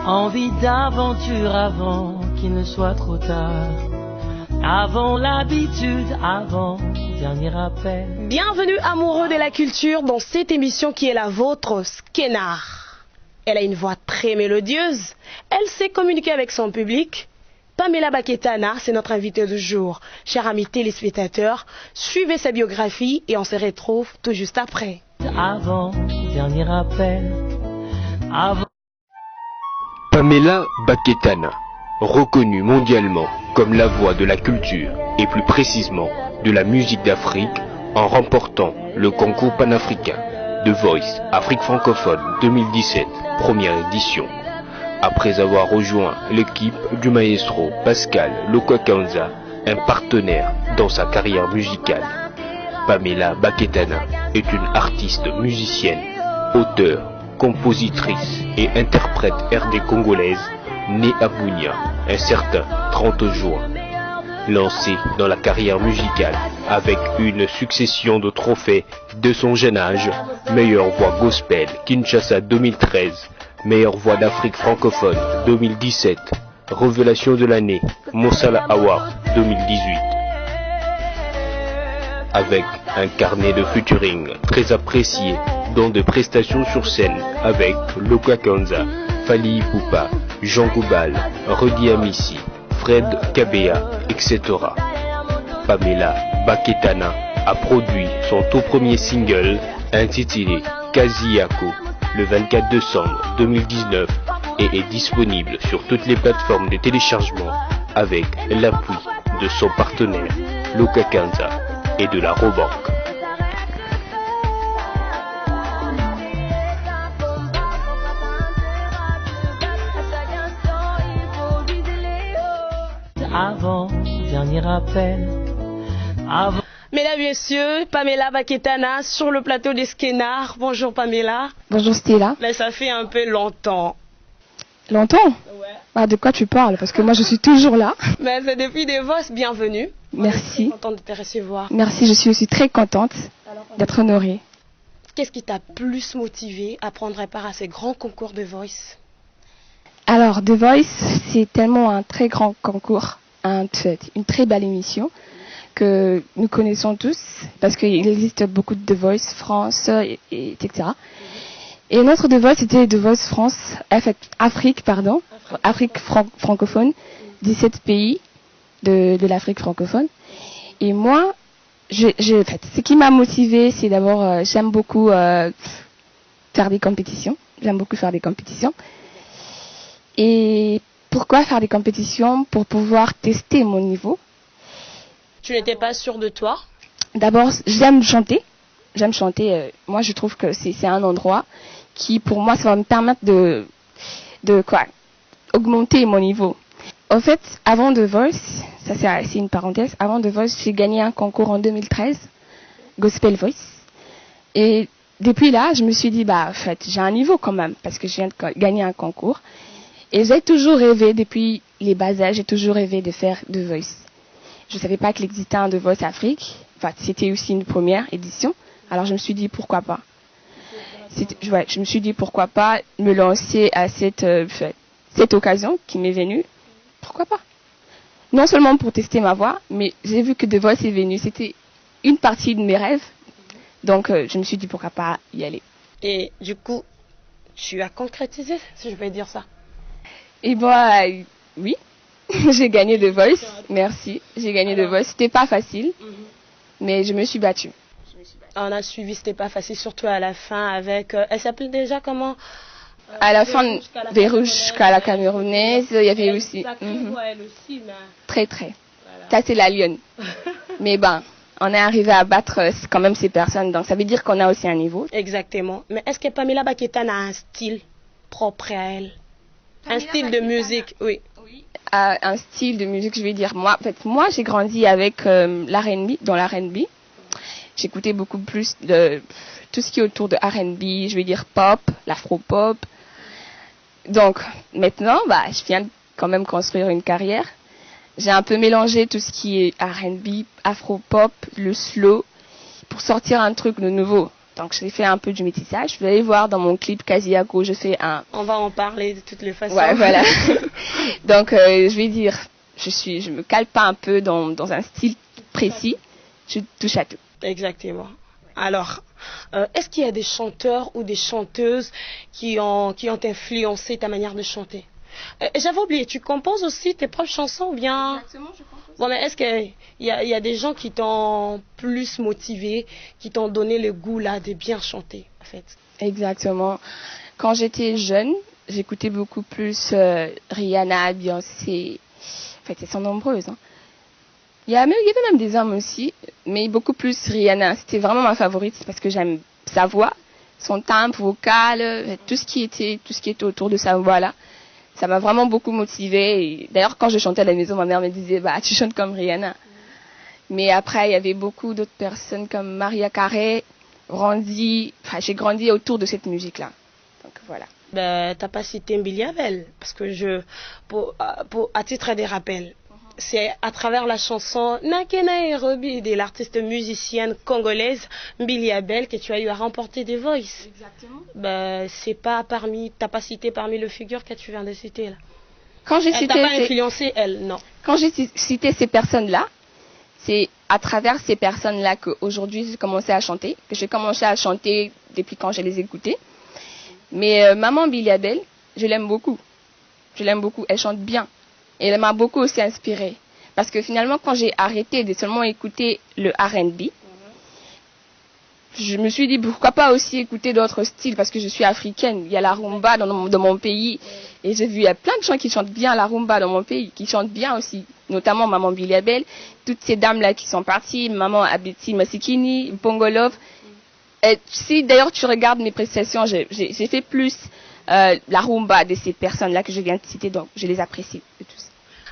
Envie d'aventure avant qu'il ne soit trop tard. Avant l'habitude, avant le dernier appel. Bienvenue amoureux de la culture dans cette émission qui est la vôtre, Skenar. Elle a une voix très mélodieuse, elle sait communiquer avec son public. Pamela Baketana, c'est notre invitée du jour. Chers amis téléspectateurs, suivez sa biographie et on se retrouve tout juste après. Avant le dernier appel. Avant... Pamela Baketana, reconnue mondialement comme la voix de la culture et plus précisément de la musique d'Afrique en remportant le concours panafricain The Voice Afrique francophone 2017, première édition. Après avoir rejoint l'équipe du maestro Pascal Lokakanza, un partenaire dans sa carrière musicale, Pamela Baketana est une artiste musicienne, auteure, compositrice et interprète RD congolaise, née à Bunia, un certain 30 juin. Lancée dans la carrière musicale avec une succession de trophées de son jeune âge, meilleure voix gospel Kinshasa 2013, meilleure voix d'Afrique francophone 2017, révélation de l'année Mosala Award 2018. Avec un carnet de featuring très apprécié dans des prestations sur scène avec Lokakanza, Fali Ipupa, Jean Goubal, Rudi Amissi, Fred Kabea, etc. Pamela Baketana a produit son tout premier single intitulé Kaziyako le 24 décembre 2019 et est disponible sur toutes les plateformes de téléchargement avec l'appui de son partenaire Lokakanza et de la Robank. Avant le dernier appel. Avant... Mesdames et messieurs, Pamela Baketana sur le plateau des Skenar. Bonjour Pamela. Bonjour Stella. Mais ça fait un peu longtemps. Longtemps? Ouais. Ah, de quoi tu parles? Parce que moi je suis toujours là. Mais c'est depuis des Voices, bienvenue. Merci. Je suis contente de te recevoir. Merci, je suis aussi très contente d'être honorée. Qu'est-ce qui t'a plus motivé à prendre part à ces grands concours de Voice? Alors, The Voice, c'est tellement un très grand concours, une très belle émission que nous connaissons tous, parce qu'il existe beaucoup de The Voice France, etc. Et notre The Voice, c'était The Voice France, Afrique francophone, 17 pays de l'Afrique francophone. Et moi, ce qui m'a motivée, c'est d'abord, j'aime beaucoup faire des compétitions. J'aime beaucoup faire des compétitions. Et pourquoi faire des compétitions? Pour pouvoir tester mon niveau. Tu n'étais pas sûre de toi? D'abord, j'aime chanter. Moi, je trouve que c'est un endroit qui, pour moi, ça va me permettre de augmenter mon niveau. En fait, avant The Voice, ça c'est une parenthèse, avant The Voice, j'ai gagné un concours en 2013, Gospel Voice. Et depuis là, je me suis dit, en fait, j'ai un niveau quand même, parce que je viens de gagner un concours. Et j'ai toujours rêvé, depuis les bas âges, j'ai toujours rêvé de faire The Voice. Je ne savais pas qu'il existait un The Voice Afrique. Enfin, c'était aussi une première édition. Alors je me suis dit, pourquoi pas. Je me suis dit, pourquoi pas me lancer à cette occasion qui m'est venue. Pourquoi pas. Non seulement pour tester ma voix, mais j'ai vu que The Voice est venu. C'était une partie de mes rêves. Donc je me suis dit, pourquoi pas y aller. Et du coup, tu as concrétisé, si je vais dire ça? Et oui, j'ai gagné The Voice, merci, j'ai gagné The Voice. C'était pas facile, mais je me suis battue. On a suivi, c'était pas facile, surtout à la fin avec... elle s'appelle déjà comment? À la fin, des Rouges jusqu'à la Camerounaise, il y avait aussi... Elle aussi, mais... Très. Voilà. Ça, c'est la lionne. Mais on est arrivé à battre quand même ces personnes, donc ça veut dire qu'on a aussi un niveau. Exactement. Mais est-ce que Pamela Baketana a un style propre à elle? Un style de musique, oui. Un style de musique, je vais dire. Moi, j'ai grandi avec l'R&B, dans l'R&B. J'écoutais beaucoup plus de tout ce qui est autour de R&B, je vais dire pop, l'afro-pop. Donc, maintenant, je viens quand même construire une carrière. J'ai un peu mélangé tout ce qui est R&B, afro-pop, le slow, pour sortir un truc de nouveau. Donc j'ai fait un peu du métissage. Vous allez voir dans mon clip Kaziako, je fais un... On va en parler de toutes les façons. Ouais, voilà. Donc je vais dire, je me cale pas un peu dans un style précis. Je touche à tout. Exactement. Alors, est-ce qu'il y a des chanteurs ou des chanteuses qui ont influencé ta manière de chanter? J'avais oublié, tu composes aussi tes propres chansons ou bien... Exactement, je compose. Bon, mais est-ce qu'il y a des gens qui t'ont plus motivé, qui t'ont donné le goût là de bien chanter, en fait? Exactement. Quand j'étais jeune, j'écoutais beaucoup plus Rihanna, Beyoncé. En fait, elles sont nombreuses. Hein. Il y avait même des hommes aussi, mais beaucoup plus Rihanna. C'était vraiment ma favorite parce que j'aime sa voix, son timbre vocal, tout ce qui était autour de sa voix là. Ça m'a vraiment beaucoup motivée. D'ailleurs, quand je chantais à la maison, ma mère me disait, bah, tu chantes comme Rihanna. Mais après, il y avait beaucoup d'autres personnes comme Maria Carey, Randy. Enfin, j'ai grandi autour de cette musique-là. Donc, voilà. Ben, t'as pas cité Billy Abel, parce que à titre des rappels, c'est à travers la chanson Nake Nairobi de l'artiste musicienne congolaise Billy Abel que tu as eu à remporter des Voice. Exactement. Ben, c'est pas t'as pas cité parmi les figures que tu viens de citer là. Quand j'ai Elle t'a pas influencé, elle, non. Quand j'ai cité ces personnes-là, c'est à travers ces personnes-là qu'aujourd'hui j'ai commencé à chanter, que j'ai commencé à chanter depuis quand je les écoutais. Mais maman Billy Abel, je l'aime beaucoup. Je l'aime beaucoup, elle chante bien. Et elle m'a beaucoup aussi inspirée. Parce que finalement, quand j'ai arrêté de seulement écouter le R&B, je me suis dit pourquoi pas aussi écouter d'autres styles parce que je suis africaine. Il y a la rumba dans mon pays. Et j'ai vu, il y a plein de gens qui chantent bien la rumba dans mon pays, qui chantent bien aussi. Notamment Maman Billy Abel, toutes ces dames-là qui sont parties, Maman Abeti Masikini, Pongolov. Et si d'ailleurs tu regardes mes prestations, j'ai fait plus la rumba de ces personnes-là que je viens de citer, donc je les apprécie de tous.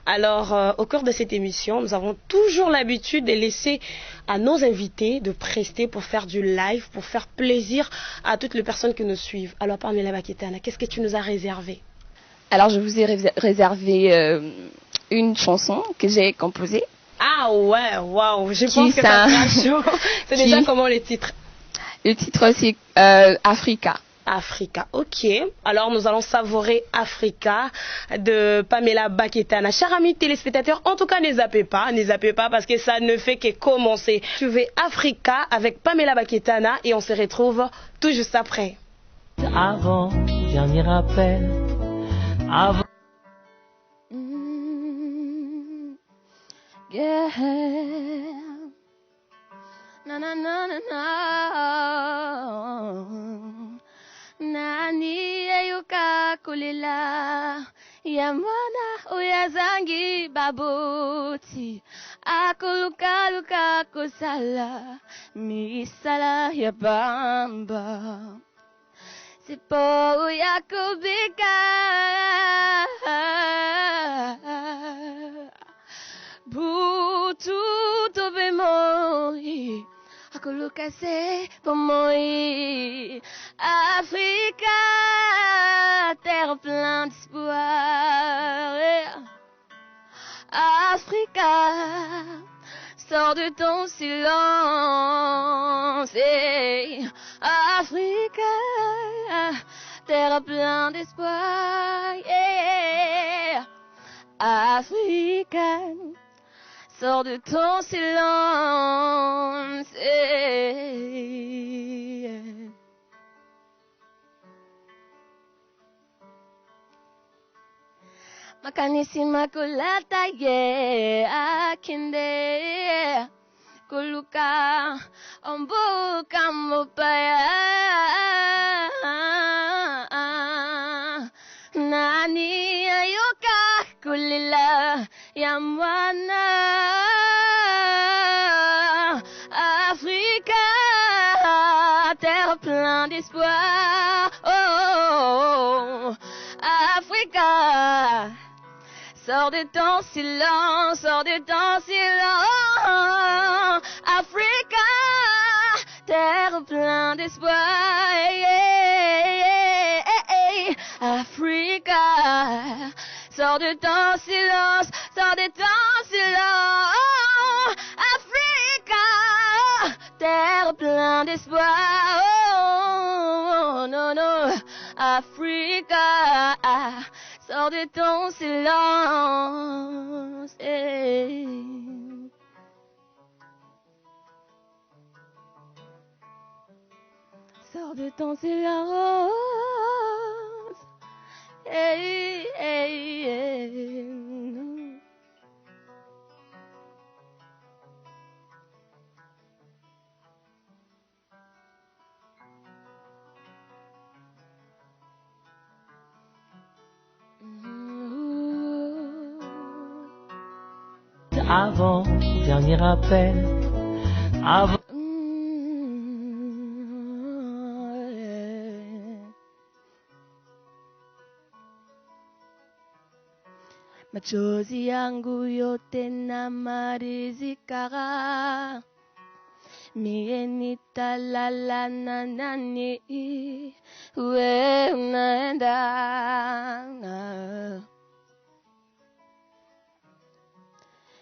Alors, au cours de cette émission, nous avons toujours l'habitude de laisser à nos invités de prester pour faire du live, pour faire plaisir à toutes les personnes qui nous suivent. Alors, Pamela Baketana, qu'est-ce que tu nous as réservé? Alors, je vous ai réservé une chanson que j'ai composée. Ah ouais, waouh, je pense que ça sera chaud. C'est déjà comment le titre? Le titre, c'est Africa. Africa, ok. Alors nous allons savourer Africa de Pamela Baketana. Chers amis téléspectateurs, en tout cas ne zappez pas parce que ça ne fait que commencer. Tu veux Africa avec Pamela Baketana et on se retrouve tout juste après. Avant, dernier appel. Avant. Yeah. Na na na na na. Nani ayuka kulila ya mwana uyazangi babuti akuluka luka kusala misala ya bamba sipo yakubika butu tobemoi akuluka se pomoi Africa, terre pleine d'espoir. Africa, sors de ton silence. Africa, terre pleine d'espoir. Africa, sors de ton silence. Makanisi makulata ye akinde kuluka ombuka mupaya nani ayuka kulila ya mwana Africa terre pleine d'espoir oh Africa sors de ton silence, sors de ton silence. Africa, terre pleine d'espoir. Africa, sors de ton silence, sors de ton silence. Africa, terre pleine d'espoir. Africa, sors de ton silence. Sors de ton silence. Hey, hey, hey. Avant, dernier appel. Avant. Machozi yangu yote namalizika, mie nitalala na nani? We unaenda,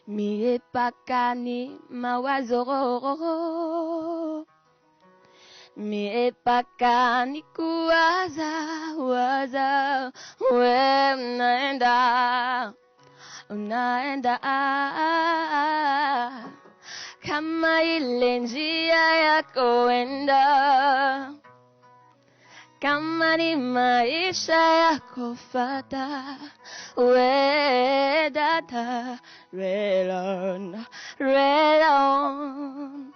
mie pakani mawazo, mie pakani kuwaza, we unaenda. Unaenda kama ile njia ya kuenda, kama ni maisha ya kufata, we dada, rail on, rail on,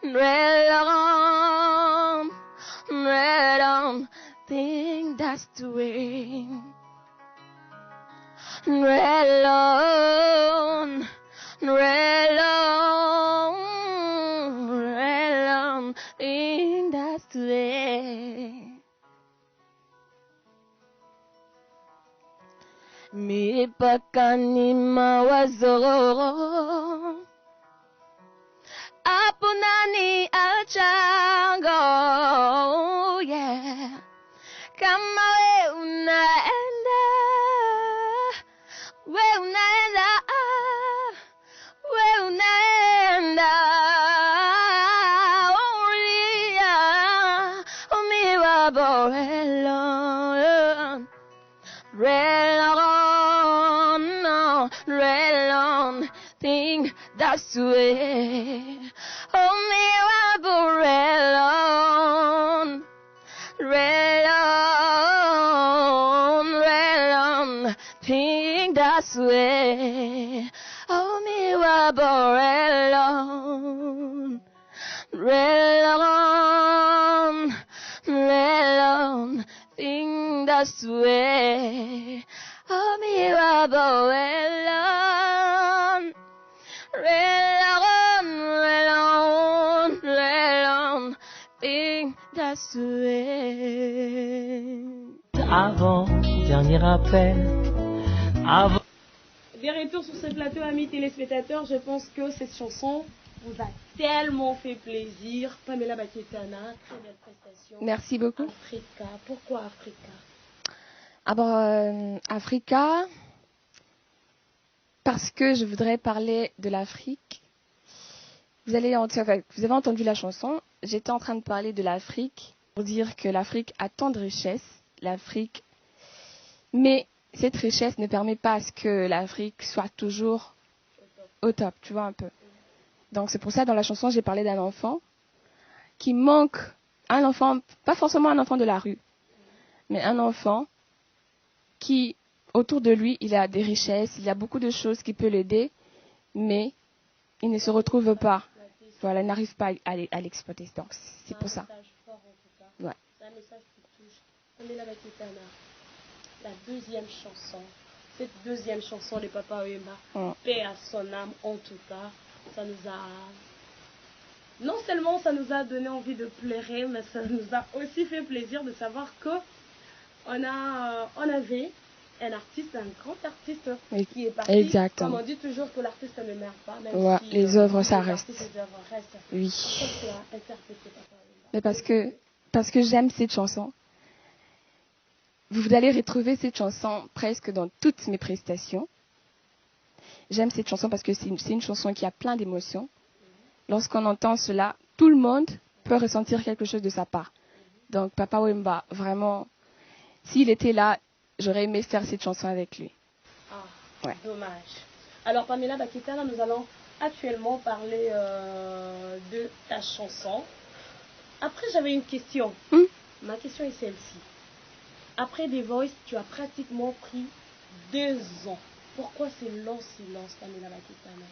rail on, rail on, think that's the way. Rail on, rail on, rail on, in that way. Mipaka ni mawazo, hapo nani achango, yeah. Kama we unaenda, we unaenda, we unaenda, ulia, umiwabo, relon, relon, no, relon, think that's the way, umiwabo, relon, relon, relon, think that's the way. Oh, me wabo relon, relon, relon, think that's the way. Oh, me wabo relon, relon, relon, relon, think that's the way. Avant, dernier appel. Avant. Des retours sur ce plateau, amis téléspectateurs. Je pense que cette chanson vous a tellement fait plaisir. Pamela Baketana, très belle prestation. Merci beaucoup. Africa, pourquoi Africa? Africa, parce que je voudrais parler de l'Afrique. Vous avez entendu la chanson. J'étais en train de parler de l'Afrique pour dire que l'Afrique a tant de richesses. L'Afrique, mais cette richesse ne permet pas à ce que l'Afrique soit toujours au top, tu vois un peu. Donc c'est pour ça dans la chanson j'ai parlé d'un enfant qui manque, un enfant, pas forcément un enfant de la rue, mais un enfant qui autour de lui il a des richesses, il y a beaucoup de choses qui peuvent l'aider, mais il ne se retrouve pas. Voilà, il n'arrive pas à l'exploiter. Donc c'est pour ça. Ouais. C'est un message qui touche. Pamela Baketana, la deuxième chanson, cette deuxième chanson de Papa Wemba, paix à son âme en tout cas, ça nous a, non seulement ça nous a donné envie de pleurer, mais ça nous a aussi fait plaisir de savoir que on avait un artiste, un grand artiste qui est parti. Exactement. Comme on dit toujours que l'artiste ne meurt pas, même si les œuvres ça reste. Les œuvres restent. Oui. Mais parce que j'aime cette chanson. Vous allez retrouver cette chanson presque dans toutes mes prestations. J'aime cette chanson parce que c'est une chanson qui a plein d'émotions. Lorsqu'on entend cela, tout le monde peut ressentir quelque chose de sa part. Donc Papa Wemba, vraiment, s'il était là, j'aurais aimé faire cette chanson avec lui. Ah, Ouais. dommage. Alors, Pamela Baketana, nous allons actuellement parler de ta chanson. Après, j'avais une question. Ma question est celle-ci. Après The Voice, tu as pratiquement pris 2 ans. Pourquoi ce long silence, Pamela Baketana?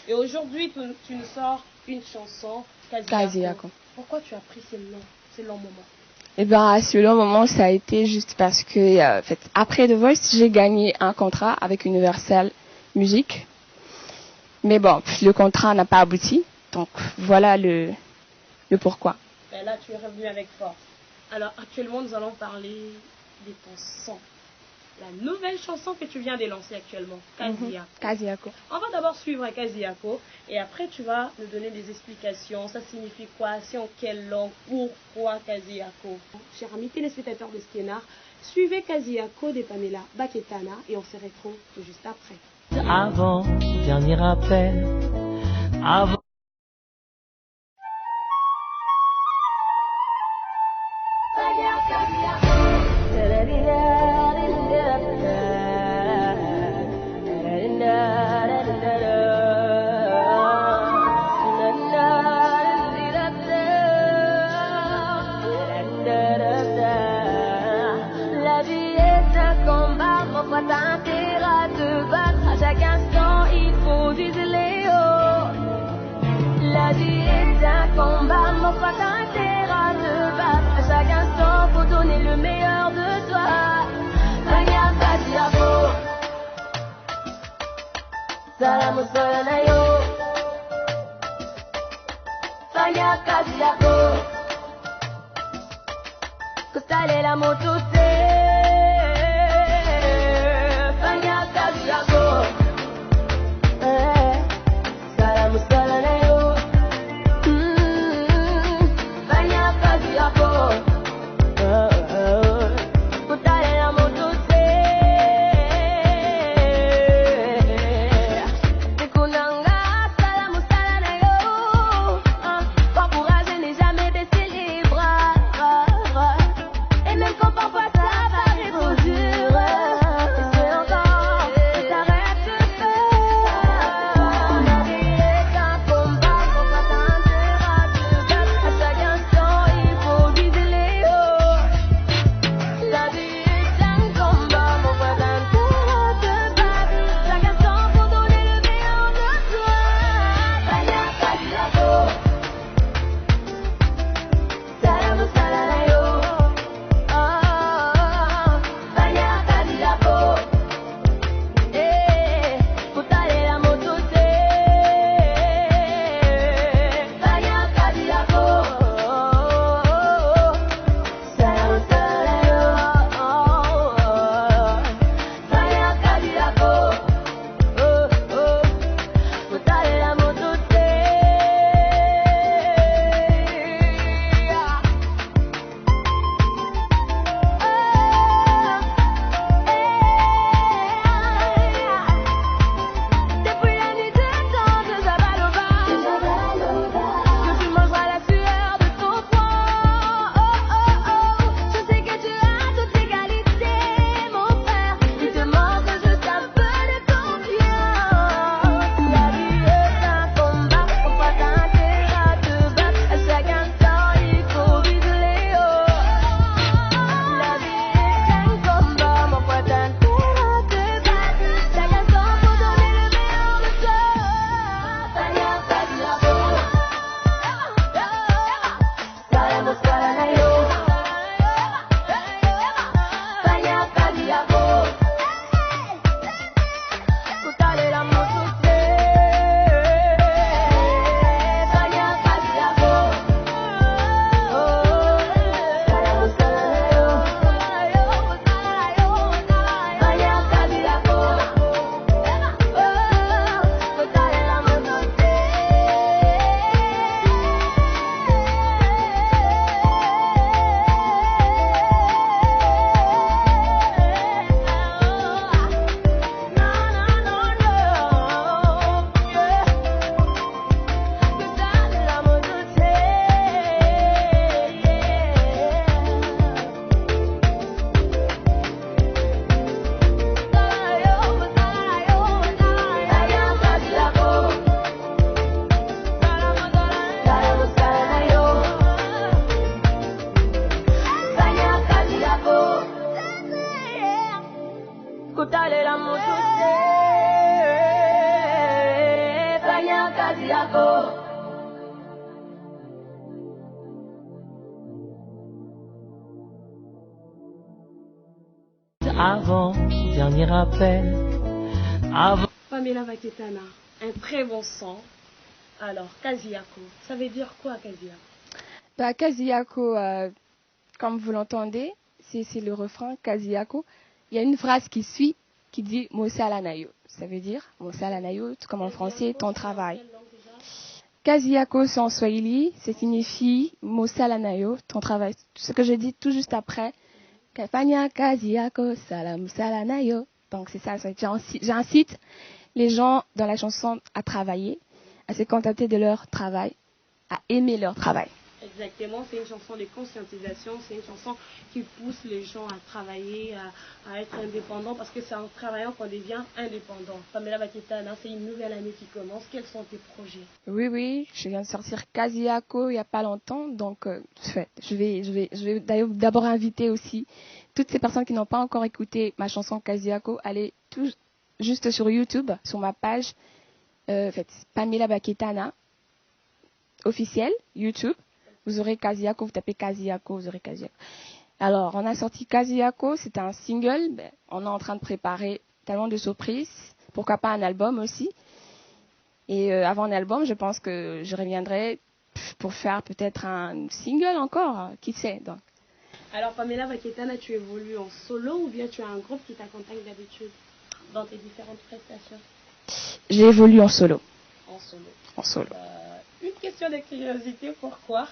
Et aujourd'hui, tu nous sors une chanson, Kaziako. Pourquoi tu as pris ce long moment? Eh bien, ce long moment, ça a été juste parce que, en fait, après The Voice, j'ai gagné un contrat avec Universal Music. Mais bon, le contrat n'a pas abouti. Donc, voilà le pourquoi. Et là, tu es revenu avec force. Alors, actuellement, nous allons parler de ton son. La nouvelle chanson que tu viens de lancer actuellement, Kaziako. Kaziako. On va d'abord suivre Kaziako et après tu vas nous donner des explications. Ça signifie quoi? C'est en quelle langue? Pourquoi Kaziako? Chers amis téléspectateurs de Skenar, suivez Kaziako de Pamela Baketana et on se retrouve tout juste après. Avant, dernier appel. Avant. La vie est un combat, parfois t'as intérêt à te battre. À chaque instant, il faut viser les hauts. La vie est un combat, parfois t'as intérêt à te battre. À chaque instant, faut donner le meilleur de toi. Fanya Kaziako, Salamu Solanayo. Fanya Kaziako, Kostale la moto te. Fanya Kaziako, Salamu Solanayo. Fanya Kaziako, Kostale la moto te. Tekunanga, Salamu Solanayo. Pas courage et n'est jamais baisser les bras. Et même quand parfois ça va kazi yako. Avant, dernier appel. Avant. Pamela Baketana, un très bon son. Alors, Kaziako, ça veut dire quoi, Kaziako? Bah, Kaziako, comme vous l'entendez, c'est le refrain Kaziako. Il y a une phrase qui suit qui dit Mosalanayo. Ça veut dire Mosalanayo, comme en français, ton travail. Kaziako, c'est en Swahili, ça signifie Mosalanayo, ton travail. Ce que je dis tout juste après. Kafanya Kaziako, salam salanayo. Donc c'est ça, j'incite les gens dans la chanson à travailler, à se contenter de leur travail, à aimer leur travail. Exactement, c'est une chanson de conscientisation, c'est une chanson qui pousse les gens à travailler, à être indépendants, parce que c'est en travaillant qu'on devient indépendant. Pamela Baketana, c'est une nouvelle année qui commence. Quels sont tes projets? Oui, je viens de sortir Kaziako il n'y a pas longtemps, donc je vais d'ailleurs d'abord inviter aussi toutes ces personnes qui n'ont pas encore écouté ma chanson Kaziako, allez juste sur YouTube, sur ma page, Pamela Baketana officielle, YouTube. Vous aurez Kaziako, vous tapez Kaziako, vous aurez Kaziako. Alors, on a sorti Kaziako, c'est un single. On est en train de préparer tellement de surprises. Pourquoi pas un album aussi. Et avant un album, je pense que je reviendrai pour faire peut-être un single encore. Qui sait donc. Alors, Pamela Baketana, tu évolues en solo ou bien tu as un groupe qui t'accompagne d'habitude dans tes différentes prestations? J'évolue en solo. En solo. En solo. Une question de curiosité, pourquoi?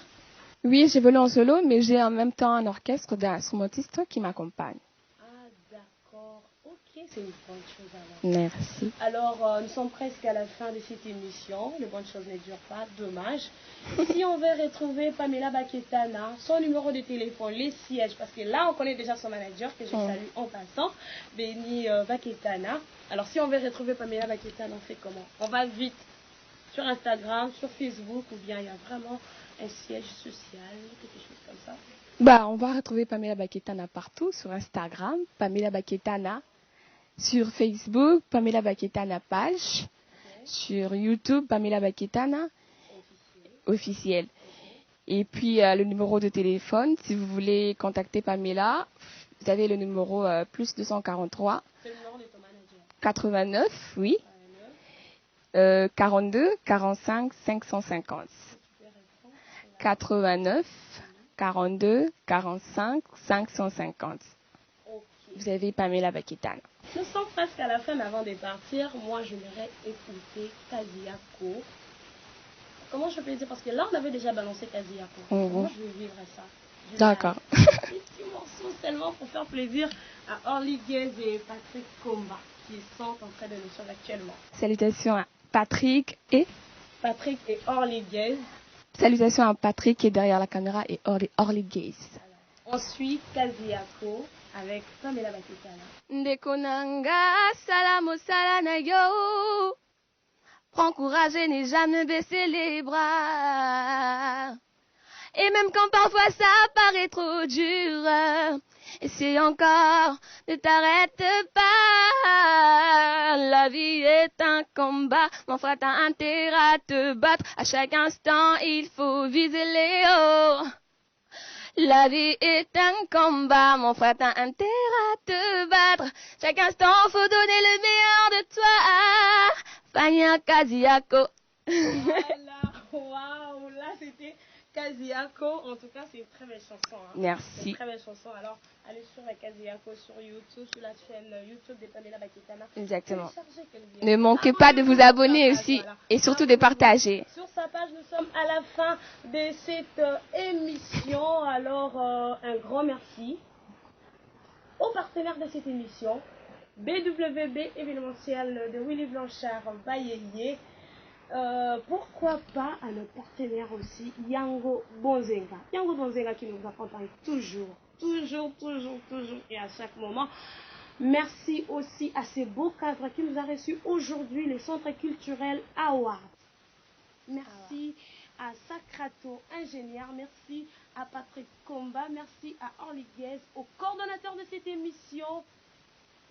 Oui, j'évolue en solo, mais j'ai en même temps un orchestre d'instrumentistes qui m'accompagne. Ah, d'accord. Ok, c'est une bonne chose alors. Merci. Alors, nous sommes presque à la fin de cette émission. Les bonnes choses ne durent pas, dommage. Si on veut retrouver Pamela Baketana, son numéro de téléphone, les sièges, parce que là, on connaît déjà son manager, que je salue en passant, Benny Baketana. Alors, si on veut retrouver Pamela Baketana, on fait comment? On va vite sur Instagram, sur Facebook, ou bien il y a vraiment un siège social, quelque chose comme ça? Bah, on va retrouver Pamela Baketana partout, sur Instagram, Pamela Baketana, sur Facebook, Pamela Baketana page, sur YouTube, Pamela Baketana officiel. Et puis le numéro de téléphone, si vous voulez contacter Pamela, vous avez le numéro plus 243 C'est le numéro de ton manager. 89, oui, 42 45 550. 89 42 45 550. Vous avez Pamela Baketana. Nous sommes presque à la fin, mais avant de partir, moi j'aimerais écouter Kaziako. Comment je peux dire? Parce que là on avait déjà balancé Kaziako. Moi je vais vivre ça. D'accord. Un petit morceau seulement pour faire plaisir à Orly Gaze et Patrick Komba qui sont en train de nous suivre actuellement. Salutations à Patrick et Orly Gaze. Salutations à Patrick qui est derrière la caméra et Orly Gaze. On suit Kaziako avec Pamela Baketana. Ndekonanga salamo salanayo. Prends courage et n'aie jamais baissé les bras. Et même quand parfois ça paraît trop dur, essaie encore, ne t'arrête pas. La vie est un combat, mon frère t'as intérêt à te battre. À chaque instant il faut viser les hauts. La vie est un combat, mon frère t'as intérêt à te battre. Chaque instant faut donner le meilleur de toi. Fanya Kaziako. Voilà, waouh, là c'était Kaziako. En tout cas, c'est une très belle chanson. Hein. Merci. C'est une très belle chanson. Alors, allez sur Kaziako sur YouTube, sur la chaîne YouTube de Pamela Baketana. Exactement. Ne manquez pas de vous abonner aussi et surtout de partager. Sur sa page, nous sommes à la fin de cette émission. Alors, un grand merci aux partenaires de cette émission. BWB événementiel de Willy Blanchard Bayeye. Pourquoi pas à notre partenaire aussi, Yango Bonzenga. Yango Bonzenga qui nous accompagne toujours et à chaque moment. Merci aussi à ces beaux cadres qui nous a reçus aujourd'hui, le Centre culturel Award. Merci à Sacrato, ingénieur. Merci à Patrick Komba. Merci à Orly Gaze, au coordonnateur de cette émission,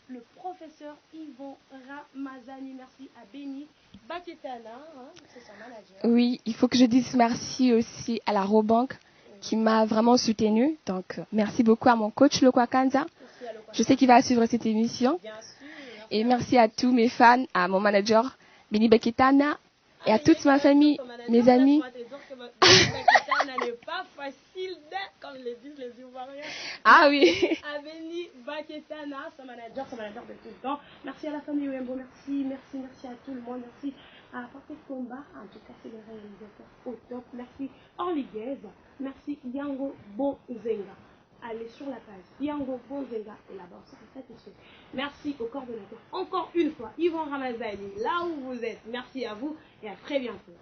le professeur Yvon Ramazani. Merci à Benny Baketana, hein, c'est son manager. Oui, il faut que je dise merci aussi à la Robank qui m'a vraiment soutenue. Donc, merci beaucoup à mon coach Lokwa Kanza. Je sais qu'il va suivre cette émission. Bien sûr. Et merci à tous mes fans, à mon manager Benny Baketana et à toute ma famille, mes amis. Baketana n'est pas facile d'être, comme le disent les Ivoiriens. Ah oui. À Benny Baketana, son manager de tout le temps. Merci à la famille Wembo, merci à tout le monde, merci à Patrick Combat, en tout cas c'est le réalisateur au top. Merci Orliguez, merci Yango Bonzenga. Allez sur la page Yango Bonzenga et là-bas on sera satisfait. Merci au coordonnateur encore une fois, Yvon Ramazani, là où vous êtes. Merci à vous et à très bientôt.